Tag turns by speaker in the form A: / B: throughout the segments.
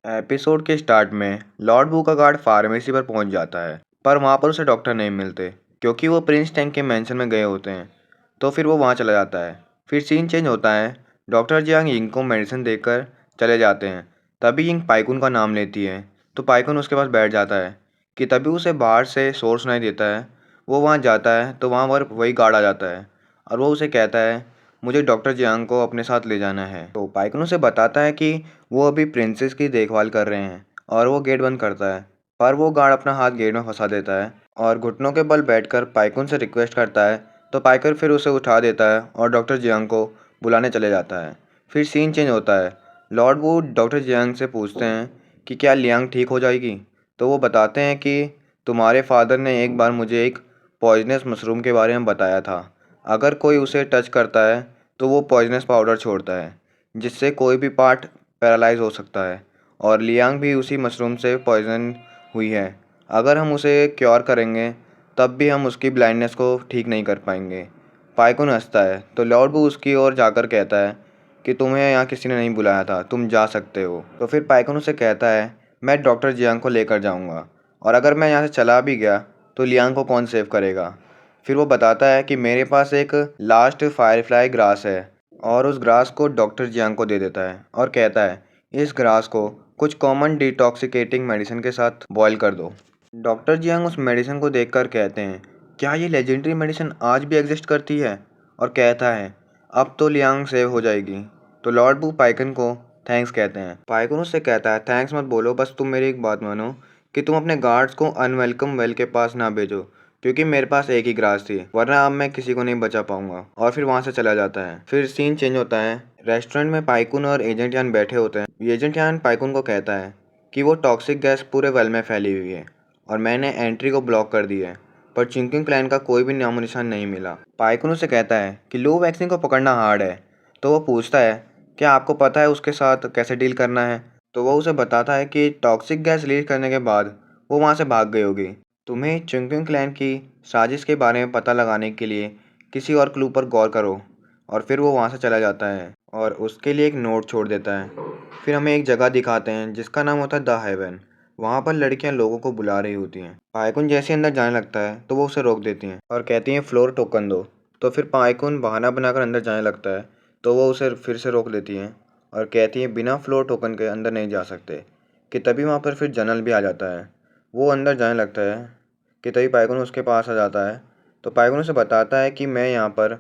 A: Episode के start में Lord वू का गार्ड फार्मेसी पर पहुंच जाता है, पर वहां पर उसे डॉक्टर नहीं मिलते क्योंकि वो प्रिंस टैंक के मेंशन में गए होते हैं। तो फिर वो वहां चला जाता है। फिर सीन चेंज होता है। डॉक्टर जियांग यिंग को मेडिसिन देकर चले जाते हैं। तभी यिंग पाइकुन का नाम लेती है, तो पाइकुन उसके पास बैठ जाता है कि तभी उसे बाहर से शोर सुनाई देता है। वो वहाँ जाता है तो वहाँ पर वही गार्ड आ जाता है और वो उसे कहता है, मुझे डॉक्टर जियांग को अपने साथ ले जाना है। तो पाइकुन उसे बताता है कि वो अभी प्रिंसेस की देखभाल कर रहे हैं और वो गेट बंद करता है, पर वो गार्ड अपना हाथ गेट में फंसा देता है और घुटनों के बल बैठकर पाइकुन से रिक्वेस्ट करता है। तो पाइकुन फिर उसे उठा देता है और डॉक्टर जियांग को बुलाने चले जाता है। फिर सीन चेंज होता है। लॉर्ड वू डॉक्टर जियांग से पूछते हैं कि क्या लियांग ठीक हो जाएगी। तो वो बताते हैं कि तुम्हारे फादर ने एक बार मुझे एक पॉइजनस मशरूम के बारे में बताया था। अगर कोई उसे टच करता है तो वो पॉइजनस पाउडर छोड़ता है, जिससे कोई भी पार्ट पैरालाइज हो सकता है। और लियांग भी उसी मशरूम से पॉइजन हुई है। अगर हम उसे क्योर करेंगे तब भी हम उसकी ब्लाइंडनेस को ठीक नहीं कर पाएंगे। पाइकुन हंसता है तो लॉर्ड वू उसकी ओर जाकर कहता है कि तुम्हें यहाँ किसी ने नहीं बुलाया था, तुम जा सकते हो। तो फिर पाइकुन उसे कहता है, मैं डॉक्टर जियांग को लेकर जाऊँगा, और अगर मैं यहाँ से चला भी गया तो लियांग को कौन सेव करेगा। फिर वो बताता है कि मेरे पास एक लास्ट फायरफ्लाई ग्रास है, और उस ग्रास को डॉक्टर जियांग को दे देता है और कहता है, इस ग्रास को कुछ कॉमन डिटॉक्सिकेटिंग मेडिसिन के साथ बॉईल कर दो। डॉक्टर जियांग उस मेडिसिन को देखकर कहते हैं, क्या ये लेजेंडरी मेडिसिन आज भी एग्जिस्ट करती है। और कहता है, अब तो लियांग सेव हो जाएगी। तो लॉर्ड बू पाइकन को थैंक्स कहते हैं। पाइकन उससे कहता है, थैंक्स मत बोलो, बस तुम मेरी एक बात मानो कि तुम अपने गार्ड्स को अनवेलकम वेल के पास ना भेजो, क्योंकि मेरे पास एक ही ग्रास थी, वरना अब मैं किसी को नहीं बचा पाऊंगा। और फिर वहाँ से चला जाता है। फिर सीन चेंज होता है। रेस्टोरेंट में पाइकुन और एजेंट यान बैठे होते हैं। एजेंट यान पाइकुन को कहता है कि वो टॉक्सिक गैस पूरे वेल में फैली हुई है और मैंने एंट्री को ब्लॉक कर दी है, पर चिंकिंग प्लान का कोई भी नामो निशान नहीं मिला। पाइकुन उसे कहता है कि लो वैक्सीन को पकड़ना हार्ड है। तो वो पूछता है, क्या आपको पता है उसके साथ कैसे डील करना है। तो वो उसे बताता है कि टॉक्सिक गैस रिलीज करने के बाद वो वहाँ से भाग गई होगी। तुम्हें चिंकिंग क्लैन की साजिश के बारे में पता लगाने के लिए किसी और क्लू पर गौर करो। और फिर वो वहाँ से चला जाता है और उसके लिए एक नोट छोड़ देता है। फिर हमें एक जगह दिखाते हैं जिसका नाम होता है द हेवन। वहाँ पर लड़कियाँ लोगों को बुला रही होती हैं। पाइकुन जैसे अंदर जाने लगता है तो वो उसे रोक देती हैं और कहती हैं, फ्लोर टोकन दो। तो फिर पाइकुन बहाना बनाकर अंदर जाने लगता है, तो वो उसे फिर से रोक देती हैं और कहती हैं, बिना फ्लोर टोकन के अंदर नहीं जा सकते। कि तभी वहाँ पर फिर जनरल भी आ जाता है। वो अंदर जाने लगता है कि तभी पाइकुन उसके पास आ जाता है। तो पाइकुन उसे बताता है कि मैं यहाँ पर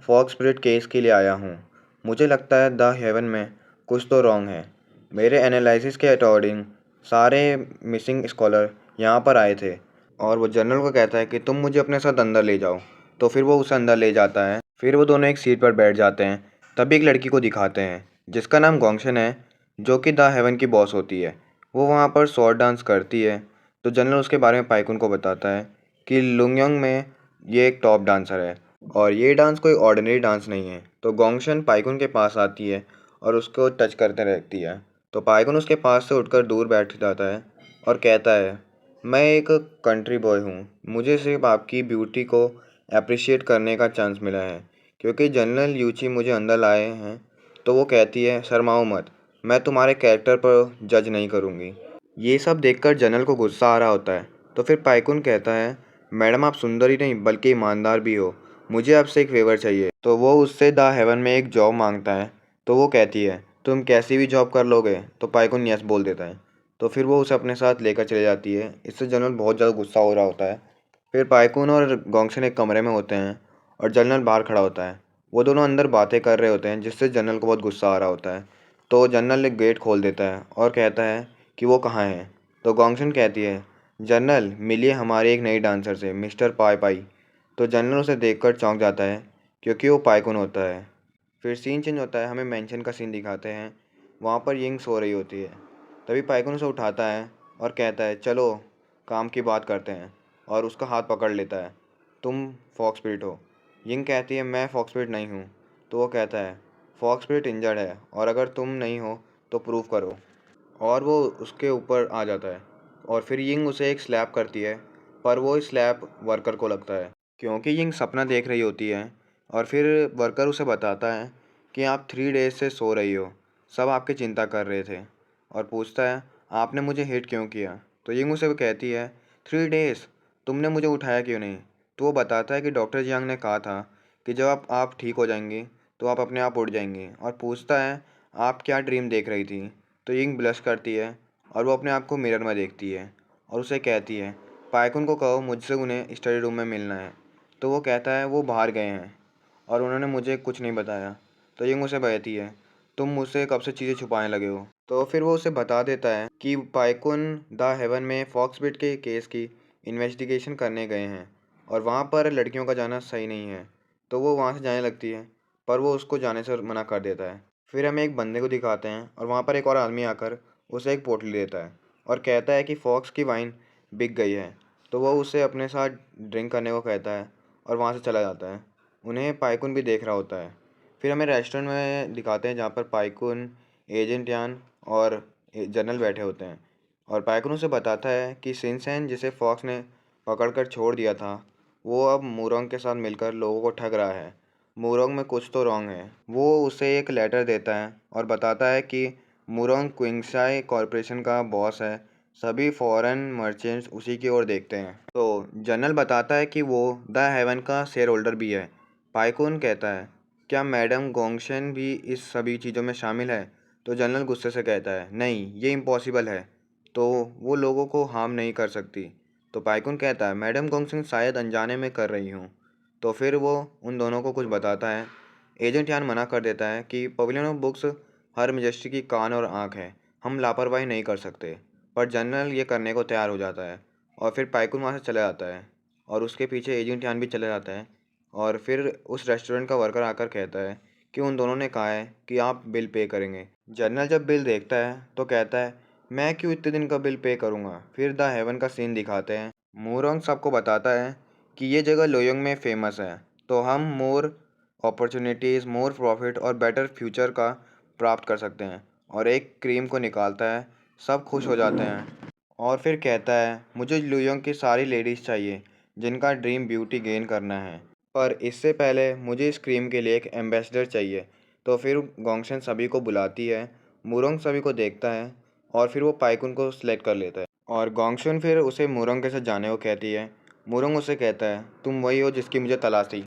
A: फॉग स्पिरिट केस के लिए आया हूँ। मुझे लगता है द हेवन में कुछ तो रॉन्ग है। मेरे एनालिसिस के अकॉर्डिंग सारे मिसिंग स्कॉलर यहाँ पर आए थे। और वो जनरल को कहता है कि तुम मुझे अपने साथ अंदर ले जाओ। तो फिर वो उसे अंदर ले जाता है। फिर वो दोनों एक सीट पर बैठ जाते हैं। तभी एक लड़की को दिखाते हैं जिसका नाम गोंगशन है, जो कि द हेवन की बॉस होती है। वो वहाँ पर स्वॉर्ड डांस करती है। तो जनरल उसके बारे में पाइकुन को बताता है कि लुंगयोंग में ये एक टॉप डांसर है और ये डांस कोई ऑर्डिनरी डांस नहीं है। तो गोंगशन पाइकुन के पास आती है और उसको टच करते रहती है। तो पाइकुन उसके पास से उठकर दूर बैठ जाता है और कहता है, मैं एक कंट्री बॉय हूँ, मुझे सिर्फ आपकी ब्यूटी को अप्रिशिएट करने का चांस मिला है क्योंकि जनरल यूची मुझे अंदर लाए हैं। तो वो कहती है, शर्माओ मत, मैं तुम्हारे कैरेक्टर पर जज नहीं करूँगी। ये सब देखकर जनरल को गुस्सा आ रहा होता है। तो फिर पाइकुन कहता है, मैडम आप सुंदर ही नहीं बल्कि ईमानदार भी हो, मुझे आपसे एक फेवर चाहिए। तो वो उससे द हेवन में एक जॉब मांगता है। तो वो कहती है, तुम कैसी भी जॉब कर लोगे। तो पाइकुन यस बोल देता है। तो फिर वो उसे अपने साथ लेकर चले जाती है। इससे जनरल बहुत ज़्यादा गुस्सा हो रहा होता है। फिर पाइकुन और गोंगशन एक कमरे में होते हैं और जनरल बाहर खड़ा होता है। वो दोनों अंदर बातें कर रहे होते हैं, जिससे जनरल को बहुत गुस्सा आ रहा होता है। तो जनरल एक गेट खोल देता है और कहता है कि वो कहाँ है। तो गोंगशन कहती है, जनरल मिलिए हमारी एक नई डांसर से, मिस्टर पाई पाई। तो जनरल उसे देखकर चौंक जाता है क्योंकि वो पाइकुन होता है। फिर सीन चेंज होता है। हमें मेंशन का सीन दिखाते हैं। वहाँ पर यिंग सो रही होती है। तभी पाइकुन उसे उठाता है और कहता है, चलो काम की बात करते हैं। और उसका हाथ पकड़ लेता है, तुम फॉक्स स्पिरिट हो। यिंग कहती है, मैं फॉक्स स्पिरिट नहीं हूँ। तो वो कहता है, फॉक्स स्पिरिट इंजर्ड है और अगर तुम नहीं हो तो प्रूव करो। और वो उसके ऊपर आ जाता है और फिर यिंग उसे एक स्लैप करती है, पर वो स्लैप वर्कर को लगता है क्योंकि यिंग सपना देख रही होती है। और फिर वर्कर उसे बताता है कि आप 3 डेज से सो रही हो, सब आपकी चिंता कर रहे थे। और पूछता है, आपने मुझे हिट क्यों किया? तो यिंग उसे कहती है, 3 डेज़, तुमने मुझे उठाया क्यों नहीं? तो वो बताता है कि डॉक्टर जियांग ने कहा था कि जब आप ठीक हो जाएंगी तो आप अपने आप उठ जाएंगी, और पूछता है, आप क्या ड्रीम देख रही थी? तो यिंग ब्लश करती है और वो अपने आप को मिरर में देखती है और उसे कहती है, पाइकुन को कहो मुझसे उन्हें स्टडी रूम में मिलना है। तो वो कहता है वो बाहर गए हैं और उन्होंने मुझे कुछ नहीं बताया। तो यिंग उसे कहती है, तुम मुझसे कब से चीज़ें छुपाने लगे हो? तो फिर वो उसे बता देता है कि पाइकुन द हेवन में फॉक्सबिट के केस की इन्वेस्टिगेशन करने गए हैं और वहाँ पर लड़कियों का जाना सही नहीं है। तो वो वहाँ से जाने लगती है, पर वो उसको जाने से मना कर देता है। फिर हमें एक बंदे को दिखाते हैं और वहाँ पर एक और आदमी आकर उसे एक पोटली देता है और कहता है कि फॉक्स की वाइन बिक गई है। तो वो उसे अपने साथ ड्रिंक करने को कहता है और वहाँ से चला जाता है। उन्हें पाइकुन भी देख रहा होता है। फिर हमें रेस्टोरेंट में दिखाते हैं जहाँ पर पाइकुन, एजेंट यान और जनरल बैठे होते हैं और पाइकुन उसे बताता है कि सिनसेन जिसे फॉक्स ने पकड़कर छोड़ दिया था, वो अब मूरोंग के साथ मिलकर लोगों को ठग रहा है। मूरोंग में कुछ तो रॉन्ग है। वो उसे एक लेटर देता है और बताता है कि मूरोंग क्विंगसाई कॉरपोरेशन का बॉस है, सभी फॉरेन मर्चेंट्स उसी की ओर देखते हैं। तो जनरल बताता है कि वो द हेवन का शेयर होल्डर भी है। पाइकुन कहता है, क्या मैडम गोंगशेन भी इस सभी चीज़ों में शामिल है? तो जनरल गुस्से से कहता है, नहीं, ये इम्पॉसिबल है। तो वो लोगों को हार्म नहीं कर सकती। तो पाइकुन कहता है, मैडम गोंगशेन शायद अनजाने में कर रही हूँ। तो फिर वो उन दोनों को कुछ बताता है। एजेंट यान मना कर देता है कि pavilion of books her majesty की कान और आँख है, हम लापरवाही नहीं कर सकते। पर जनरल ये करने को तैयार हो जाता है और फिर पाइकुन वहाँ से चला जाता है और उसके पीछे एजेंट यान भी चला जाता है। और फिर उस रेस्टोरेंट का वर्कर आकर कहता है कि उन दोनों ने कहा है कि आप बिल पे करेंगे। जनरल जब बिल देखता है तो कहता है, मैं क्यों इतने दिन का बिल पे करूँगा? फिर द हेवन का सीन दिखाते हैं। मूरोंग सबको बताता है कि ये जगह लोयोंग में फेमस है, तो हम मोर अपॉर्चुनिटीज़, मोर प्रॉफिट और बेटर फ्यूचर का प्राप्त कर सकते हैं। और एक क्रीम को निकालता है, सब खुश हो जाते हैं और फिर कहता है, मुझे लुयोंग की सारी लेडीज़ चाहिए जिनका ड्रीम ब्यूटी गेन करना है, पर इससे पहले मुझे इस क्रीम के लिए एक एम्बेसडर चाहिए। तो फिर गोंगशन सभी को बुलाती है, मुरोंग सभी को देखता है और फिर वो पाइकुन को सिलेक्ट कर लेता है और गोंगशन फिर उसे मुरोंग के साथ जाने को कहती है। मुरोंग उसे कहता है, तुम वही हो जिसकी मुझे तलाश थी।